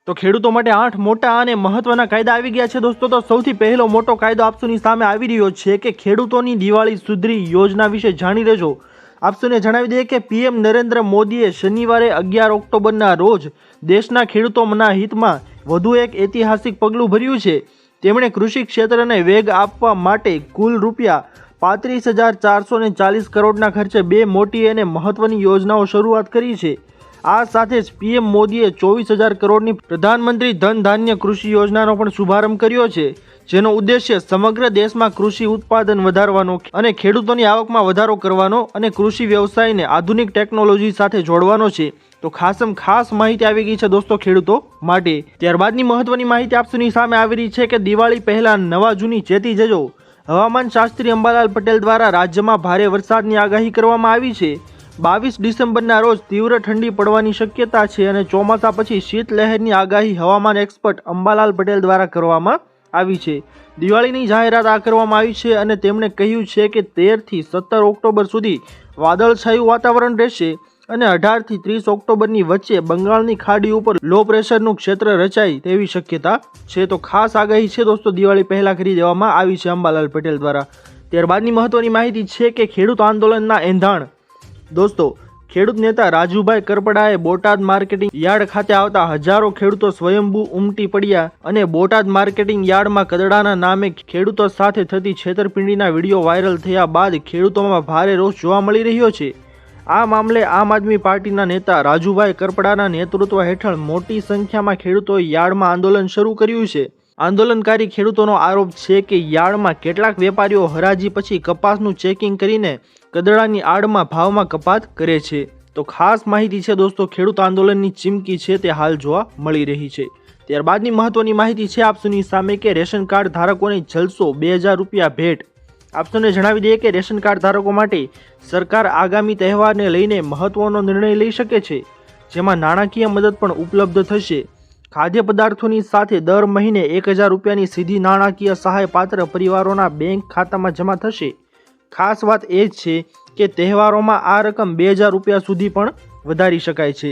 તો ખેડૂતો માટે 8 મોટા અને મહત્વના કાયદા આવી ગયા છે દોસ્તો। તો સૌથી પહેલો મોટો કાયદો આપસોની સામે આવી રહ્યો છે કે ખેડૂતોની દિવાળી સુધરી યોજના વિશે જાણી લેજો। આપસોને જણાવી દઈએ કે પીએમ નરેન્દ્ર મોદીએ શનિવારે 11 ઓક્ટોબરના રોજ દેશના ખેડૂતોના હિતમાં વધુ એક ઐતિહાસિક પગલું ભર્યું છે। તેમણે કૃષિ ક્ષેત્રને વેગ આપવા માટે કુલ રૂપિયા 35,440 કરોડના ખર્ચે બે મોટી અને મહત્વની યોજનાઓ શરૂઆત કરી છે। આ સાથે જ પીએમ મોદીએ 24,000 કરોડની પ્રધાનમંત્રી ધન ધાન્ય કૃષિ યોજનાનો પણ શુભારંભ કર્યો છે, જેનો ઉદ્દેશ્ય સમગ્ર દેશમાં કૃષિ ઉત્પાદન વધારવાનો અને ખેડૂતોની આવકમાં વધારો કરવાનો અને કૃષિ વ્યવસાયને આધુનિક ટેકનોલોજી સાથે જોડવાનો છે। તો ખાસ માહિતી આવી ગઈ છે દોસ્તો ખેડૂતો માટે। ત્યારબાદની મહત્વની માહિતી આપસોની સામે આવી રહી છે કે દિવાળી પહેલા નવા જૂની ચેતી જજો। હવામાન શાસ્ત્રી અંબાલાલ પટેલ દ્વારા રાજ્યમાં ભારે વરસાદની આગાહી કરવામાં આવી છે। 22 ડિસેમ્બરના રોજ તીવ્ર ઠંડી પડવાની શક્યતા છે અને ચોમાસા પછી શીતલહેરની આગાહી હવામાન એક્સપર્ટ અંબાલાલ પટેલ દ્વારા કરવામાં આવી છે। દિવાળીની જાહેરાત કરવામાં આવી છે અને તેમણે કહ્યું છે કે 13 થી 17 ઓક્ટોબર સુધી વાદળછાયું વાતાવરણ રહેશે અને 18 થી 30 ઓક્ટોબરની વચ્ચે બંગાળની ખાડી ઉપર લો પ્રેશરનું ક્ષેત્ર રચાય તેવી શક્યતા છે। તો ખાસ આગાહી છે દોસ્તો દિવાળી પહેલા કરી દેવામાં આવી છે અંબાલાલ પટેલ દ્વારા। ત્યારબાદની મહત્વની માહિતી છે કે ખેડૂત આંદોલનના એંધાણ। દોસ્તો ખેડૂત નેતા રાજુભાઈ કરપડાએ બોટાદ માર્કેટિંગ યાર્ડ ખાતે આવતા હજારો ખેડૂતો સ્વયંભૂ ઉમટી પડ્યા અને બોટાદ માર્કેટિંગ યાર્ડમાં કદડાના નામે ખેડૂતો સાથે થતી છેતરપિંડીના વિડીયો વાયરલ થયા બાદ ખેડૂતોમાં ભારે રોષ જોવા મળી રહ્યો છે। આ મામલે આમ આદમી પાર્ટીના નેતા રાજુભાઈ કરપડાના નેતૃત્વ હેઠળ મોટી સંખ્યામાં ખેડૂતોએ યાર્ડમાં આંદોલન શરૂ કર્યું છે। આંદોલનકારી ખેડૂતોનો આરોપ છે કે યાર્ડમાં કેટલાક વેપારીઓ હરાજી પછી કપાસનું ચેકિંગ કરીને કદડાની આડમાં ભાવમાં કપાત કરે છે। તો ખાસ માહિતી છે દોસ્તો ખેડૂત આંદોલનની ચીમકી છે તે હાલ જોવા મળી રહી છે। ત્યારબાદની મહત્વની માહિતી છે આપસોની સામે કે રેશન કાર્ડ ધારકોને જલસો 2,000 રૂપિયા ભેટ। આપસોને જણાવી દઈએ કે રેશન કાર્ડ ધારકો માટે સરકાર આગામી તહેવારને લઈને મહત્વનો નિર્ણય લઈ શકે છે, જેમાં નાણાકીય મદદ પણ ઉપલબ્ધ થશે। ખાદ્ય પદાર્થોની સાથે દર મહિને 1,000 રૂપિયાની સીધી નાણાકીય સહાય પાત્ર પરિવારોના બેંક ખાતામાં જમા થશે। ખાસ વાત એ છે કે તહેવારોમાં આ રકમ 2,000 રૂપિયા સુધી પણ વધારી શકાય છે।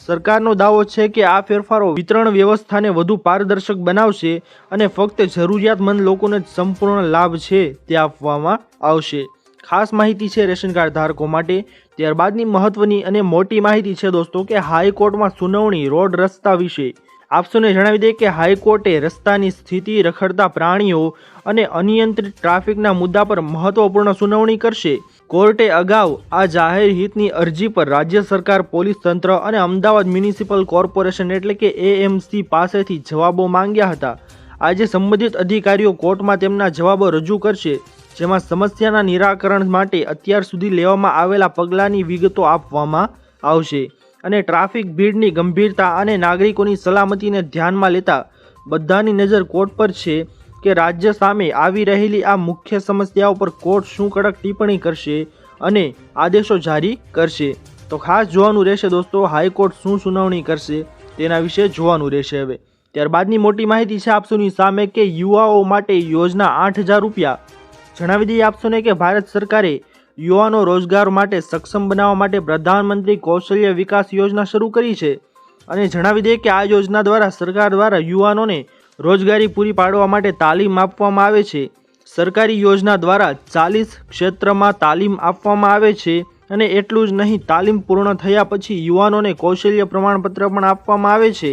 સરકારનો દાવો છે કે આ ફેરફારો વિતરણ વ્યવસ્થાને વધુ પારદર્શક બનાવશે અને ફક્ત જરૂરિયાતમંદ લોકોને જ સંપૂર્ણ લાભ છે તે આપવામાં આવશે। ખાસ માહિતી છે રેશન કાર્ડ ધારકો માટે। ત્યારબાદની મહત્વની અને મોટી માહિતી છે દોસ્તો કે હાઈકોર્ટમાં સુનાવણી રોડ રસ્તા વિશે। આપસોને જણાવી દે કે હાઈકોર્ટે રસ્તાની સ્થિતિ, રખડતા પ્રાણીઓ અને અનિયંત્રિત ટ્રાફિકના મુદ્દા પર મહત્વપૂર્ણ સુનાવણી કરશે। કોર્ટે અગાઉ આ જાહેર હિતની અરજી પર રાજ્ય સરકાર, પોલીસ તંત્ર અને અમદાવાદ મ્યુનિસિપલ કોર્પોરેશન એટલે કે એએમસી પાસેથી જવાબો માંગ્યા હતા। આજે સંબંધિત અધિકારીઓ કોર્ટમાં તેમના જવાબો રજૂ કરશે, જેમાં સમસ્યાના નિરાકરણ માટે અત્યાર સુધી લેવામાં આવેલા પગલાંની વિગતો આપવામાં આવશે અને ટ્રાફિક ભીડની ગંભીરતા અને નાગરિકોની સલામતીને ધ્યાનમાં લેતા બધાની નજર કોર્ટ પર છે કે રાજ્ય સામે આવી રહેલી આ મુખ્ય સમસ્યાઓ પર કોર્ટ શું કડક ટિપ્પણી કરશે અને આદેશો જારી કરશે। તો ખાસ જોવાનું રહેશે દોસ્તો હાઈકોર્ટ શું સુનાવણી કરશે તેના વિશે જોવાનું રહેશે। હવે ત્યારબાદની મોટી માહિતી છે આપસોની સામે કે યુવાઓ માટે યોજના 8,000 રૂપિયા। જણાવી દઈએ આપસોને કે ભારત સરકારે યુવાનો રોજગાર માટે સક્ષમ બનાવવા માટે પ્રધાનમંત્રી કૌશલ્ય વિકાસ યોજના શરૂ કરી છે અને જણાવી દઈએ કે આ યોજના દ્વારા સરકાર દ્વારા યુવાનોને રોજગારી પૂરી પાડવા માટે તાલીમ આપવામાં આવે છે। સરકારી યોજના દ્વારા 40 ક્ષેત્રમાં તાલીમ આપવામાં આવે છે અને એટલું જ નહીં, તાલીમ પૂર્ણ થયા પછી યુવાનોને કૌશલ્ય પ્રમાણપત્ર પણ આપવામાં આવે છે।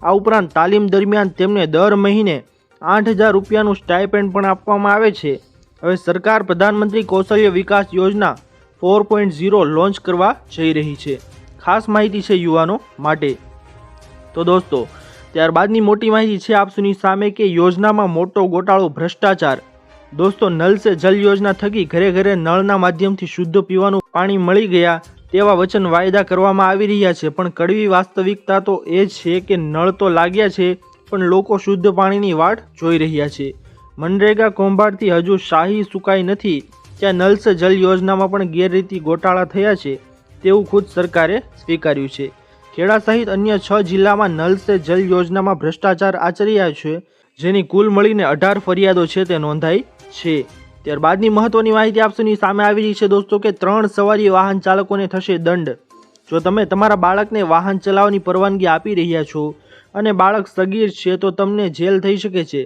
આ ઉપરાંત તાલીમ દરમિયાન તેમને દર મહિને 8,000 રૂપિયાનું સ્ટાઇપેન્ડ પણ આપવામાં આવે છે। હવે સરકાર પ્રધાનમંત્રી કૌશલ્ય વિકાસ યોજના 4.0 લોન્ચ કરવા જઈ રહી છે। ખાસ માહિતી છે યુવાનો માટે। તો દોસ્તો ત્યારબાદની મોટી માહિતી છે આપસોની સામે કે યોજનામાં મોટો ગોટાળો, ભ્રષ્ટાચાર। દોસ્તો નલ સે જલ યોજના થકી ઘરે ઘરે નળના માધ્યમથી શુદ્ધ પીવાનું પાણી મળી ગયા તેવા વચન વાયદા કરવામાં આવી રહ્યા છે, પણ કડવી વાસ્તવિકતા તો એ છે કે નળ તો લાગ્યા છે પણ લોકો શુદ્ધ પાણીની વાટ જોઈ રહ્યા છે। મનરેગા કૌભાંડથી હજુ શાહી સુકાઈ નથી, ત્યાં નલ સે જલ યોજનામાં પણ ગેરરીતિ ગોટાળા થયા છે તેવું ખુદ સરકારે સ્વીકાર્યું છે। ખેડા સહિત અન્ય 6 જિલ્લામાં નલ સે જલ યોજનામાં ભ્રષ્ટાચાર આચર્યા છે, જેની કુલ મળીને 18 ફરિયાદો છે તે નોંધાઈ છે। ત્યારબાદની મહત્વની માહિતી આપસોની સામે આવી રહી છે દોસ્તો કે 3 સવારી વાહન ચાલકોને થશે દંડ। જો તમે તમારા બાળકને વાહન ચલાવવાની પરવાનગી આપી રહ્યા છો અને બાળક સગીર છે તો તમને જેલ થઈ શકે છે.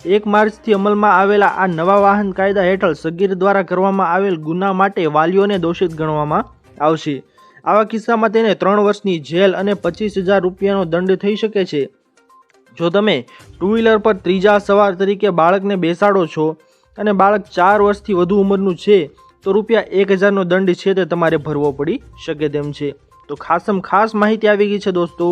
1 માર્ચથી અમલમાં આવેલા આ નવા વાહન કાયદા હેઠળ સગીર દ્વારા કરવામાં આવેલ ગુના માટે વાલીઓને દોષિત ગણવામાં આવશે. આવા કિસ્સામાં તેને 3 વર્ષની જેલ અને 25,000 રૂપિયાનો દંડ થઈ શકે છે. જો તમે 2 વ્હીલર પર ત્રીજા સવાર તરીકે બાળકને બેસાડો છો અને બાળક 4 વર્ષથી વધુ ઉંમરનું છે તો રૂપિયા 1,000નો દંડ છે તે તમારે ભરવો પડી શકે તેમ છે. તો ખાસ માહિતી આવી ગઈ છે દોસ્તો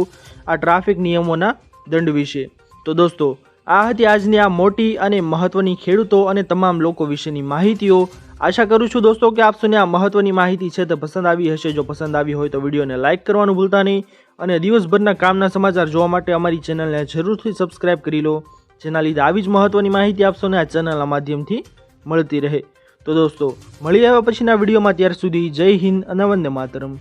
આ ટ્રાફિક નિયમોના દંડ વિશે. તો દોસ્તો આ હતી આજની આ મોટી અને મહત્વની ખેડૂતો અને તમામ લોકો વિશેની માહિતીઓ. આશા કરું છું દોસ્તો કે આપ સૌને આ મહત્વની માહિતી છે તે પસંદ આવી હશે. જો પસંદ આવી હોય તો વિડીયોને લાઇક કરવાનું ભૂલતા નહીં અને દિવસભરના કામના સમાચાર જોવા માટે અમારી ચેનલને જરૂરથી સબસ્ક્રાઇબ કરી લો, જેના લીધે આવી જ મહત્વની માહિતી આપ સૌને આ ચેનલના માધ્યમથી મળતી રહે. તો દોસ્તો મળી આવ્યા પછીના વિડીયોમાં, ત્યાર સુધી જય હિન્દ અને વંદે માતરમ.